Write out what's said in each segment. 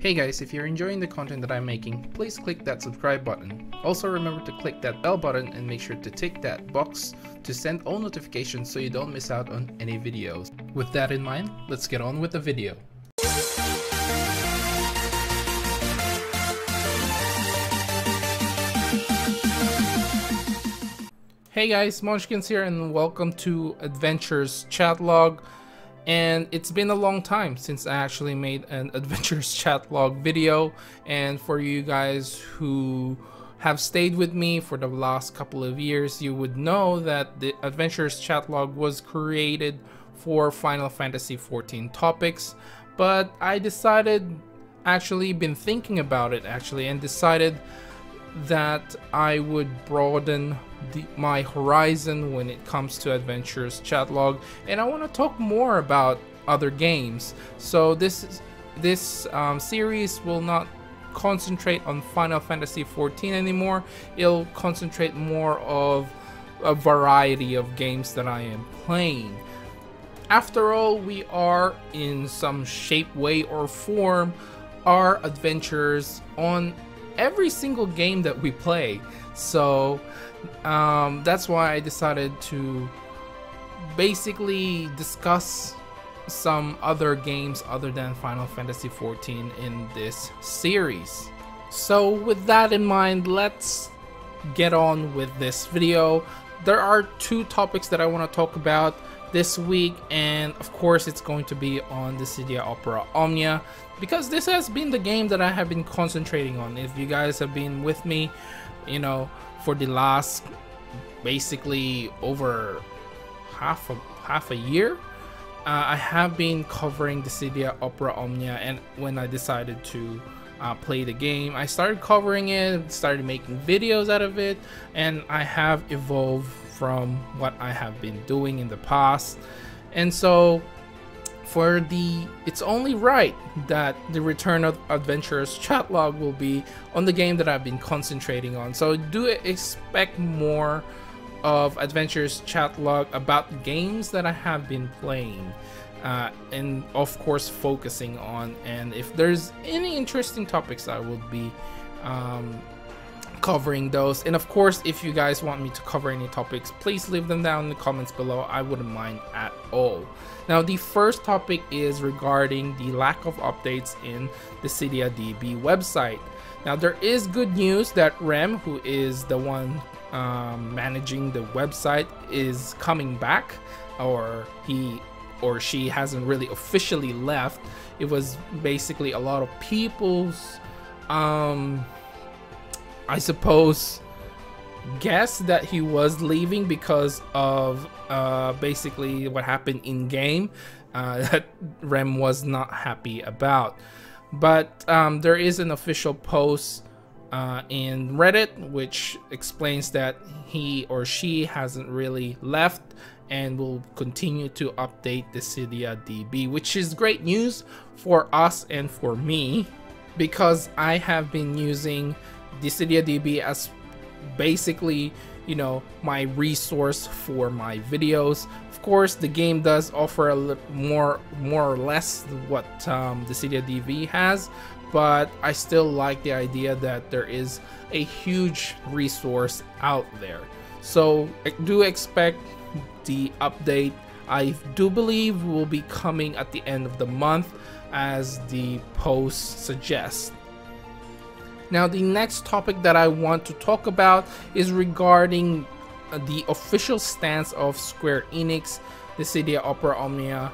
Hey guys, if you're enjoying the content that I'm making, please click that subscribe button. Also remember to click that bell button and make sure to tick that box to send all notifications so you don't miss out on any videos. With that in mind, let's get on with the video. Hey guys, Munchkins here and welcome to Adventures chat log. And it's been a long time since I actually made an Adventures chat log video, and for you guys who have stayed with me for the last couple of years, you would know that the Adventures chat log was created for Final Fantasy XIV topics, but I been thinking about it and decided that I would broaden my horizon when it comes to Adventures chat log, and I want to talk more about other games. So this series will not concentrate on Final Fantasy XIV anymore. It'll concentrate more of a variety of games that I am playing. After all, we are in some shape, way, or form our adventures on every single game that we play. So that's why I decided to basically discuss some other games other than Final Fantasy XIV in this series. So with that in mind, let's get on with this video. There are two topics that I want to talk about this week, and of course it's going to be on Dissidia Opera Omnia, because this has been the game that I have been concentrating on. If you guys have been with me, you know, for the last basically over half a year, I have been covering Dissidia Opera Omnia, and when I decided to play the game, I started covering it, started making videos out of it, and I have evolved from what I have been doing in the past. And so it's only right that the return of Adventures chat log will be on the game that I've been concentrating on. So do expect more of Adventures chat log about the games that I have been playing, and of course focusing on, and if there's any interesting topics, I will be covering those. And of course, if you guys want me to cover any topics, please leave them down in the comments below. I wouldn't mind at all. Now, the first topic is regarding the lack of updates in the Dissidiadb website. Now, there is good news that Rem, who is the one managing the website, is coming back, or he or she hasn't really officially left. It was basically a lot of people's I suppose guess that he was leaving because of basically what happened in game that Rem was not happy about. But there is an official post in Reddit which explains that he or she hasn't really left and will continue to update the Dissidiadb, which is great news for us and for me, because I have been using Dissidiadb as basically, you know, my resource for my videos. Of course, the game does offer a little more or less what Dissidiadb has, but I still like the idea that there is a huge resource out there. So I do expect the update. I do believe will be coming at the end of the month, as the post suggests. Now, the next topic that I want to talk about is regarding the official stance of Square Enix, Dissidia Opera Omnia,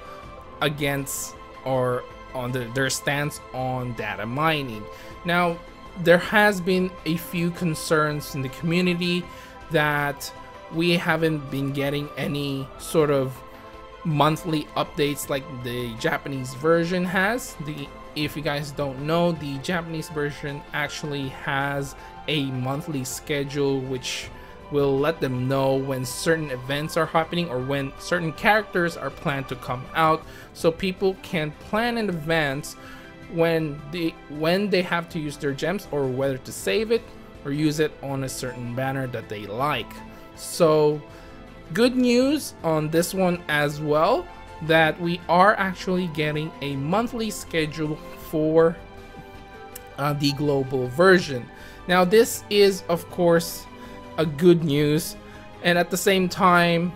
against or on their stance on data mining. Now, there has been a few concerns in the community that we haven't been getting any sort of monthly updates like the Japanese version has. If you guys don't know, the Japanese version actually has a monthly schedule which will let them know when certain events are happening or when certain characters are planned to come out, so people can plan in advance when they have to use their gems, or whether to save it or use it on a certain banner that they like. So good news on this one as well, that we are actually getting a monthly schedule for the global version. Now this is of course a good news, and at the same time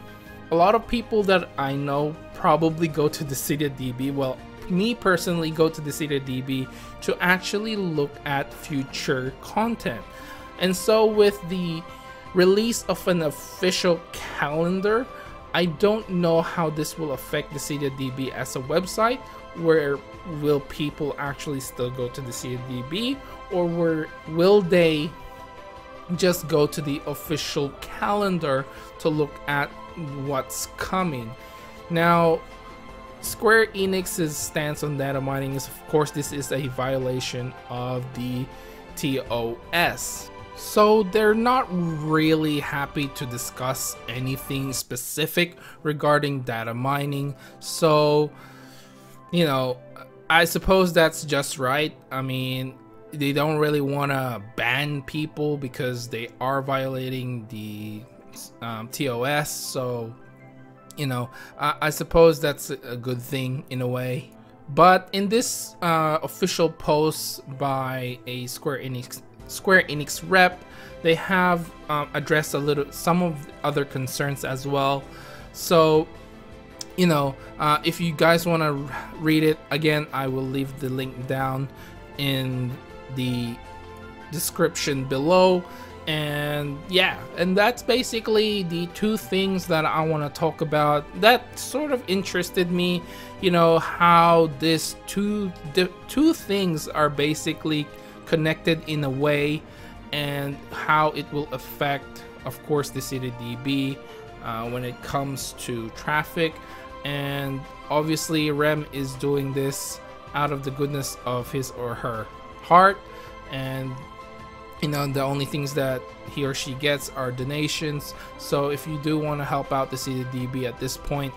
a lot of people that I know probably go to Dissidiadb, well, me personally go to Dissidiadb to actually look at future content. And so with the release of an official calendar, I don't know how this will affect Dissidiadb as a website. Where will people actually still go to Dissidiadb, or will they just go to the official calendar to look at what's coming? Now, Square Enix's stance on data mining is, of course, this is a violation of the TOS. So they're not really happy to discuss anything specific regarding data mining. So, you know, I suppose that's just right. I mean, they don't really want to ban people because they are violating the TOS. So, you know, I suppose that's a good thing in a way. But in this official post by a Square Enix rep, they have addressed some of the other concerns as well. So, you know, if you guys want to read it again, I will leave the link down in the description below. And yeah, and that's basically the two things that I want to talk about that sort of interested me. You know, how these two things are basically connected in a way, and how it will affect, of course, Dissidiadb when it comes to traffic. And obviously Rem is doing this out of the goodness of his or her heart, and you know, the only things that he or she gets are donations. So if you do want to help out Dissidiadb at this point,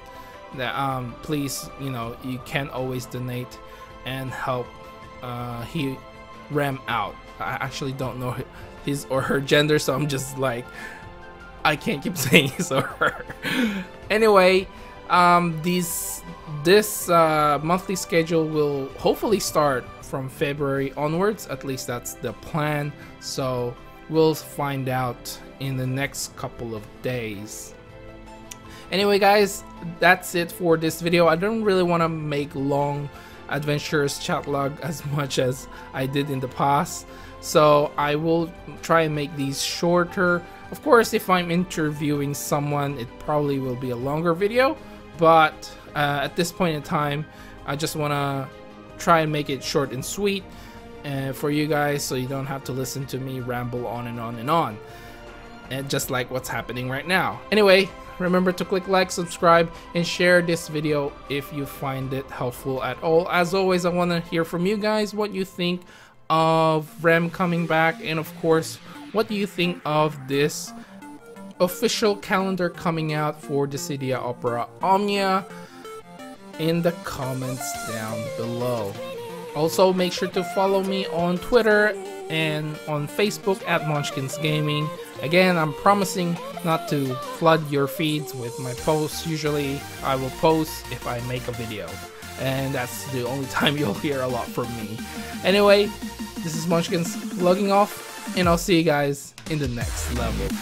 that please, you know, you can always donate and help Rem out. I actually don't know his or her gender, so I'm just like, I can't keep saying his or her. Anyway, this monthly schedule will hopefully start from February onwards. At least that's the plan. So we'll find out in the next couple of days. Anyway guys, that's it for this video. I don't really want to make long adventurous chat log as much as I did in the past, so I will try and make these shorter. Of course, if I'm interviewing someone, it probably will be a longer video, but at this point in time, I just want to try and make it short and sweet for you guys, so you don't have to listen to me ramble on and on and on, and just like what's happening right now. Anyway, remember to click like, subscribe, and share this video if you find it helpful at all. As always, I want to hear from you guys what you think of Rem coming back, and of course, what do you think of this official calendar coming out for Dissidia Opera Omnia in the comments down below. Also, make sure to follow me on Twitter and on Facebook at Munchkins Gaming. Again, I'm promising not to flood your feeds with my posts. Usually I will post if I make a video, and that's the only time you'll hear a lot from me. Anyway, this is Munchkins logging off, and I'll see you guys in the next level.